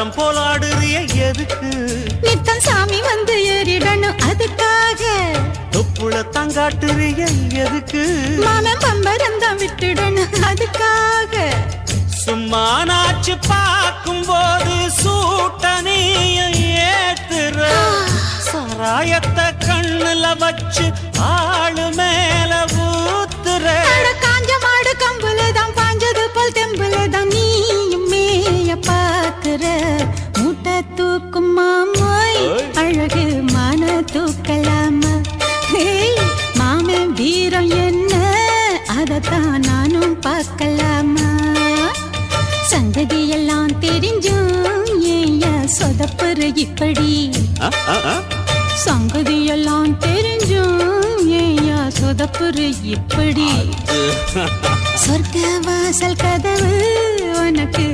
பம்பரம் போலாடுறிய எதுக்கு நித்தம் சாமி வந்து ஏறிடணும் அதுக்காக தொப்புள தங்காட்டுறிய எதுக்கு மாமன் பம்பரம் தான் விட்டுடணும் அதுக்காக சும்மா நாச்சு பார்க்கும் போது சூட்டனைய ஏத்துற சாராயத்தை கண்ணுல வச்சு ஆளு மேல ஊத்துற காஞ்ச மாடு கம்புலதான் பாஞ்சது போல் தெம்புலதான் நீயும் மேய பாக்குற மூட்டை தூக்கும் மாமாய் அழகு மான தூக்கலாமா மாமன் வீரம் என்ன அதத்தான் நானும் பார்க்கலாமா சங்கதியெல்லாம் தெரிஞ்சும் ஏயா சொதப்புற இப்படி சங்கதியெல்லாம் தெரிஞ்சும் ஏயா சொதப்புற இப்படி சொர்க்க வாசல் கதவு உனக்கு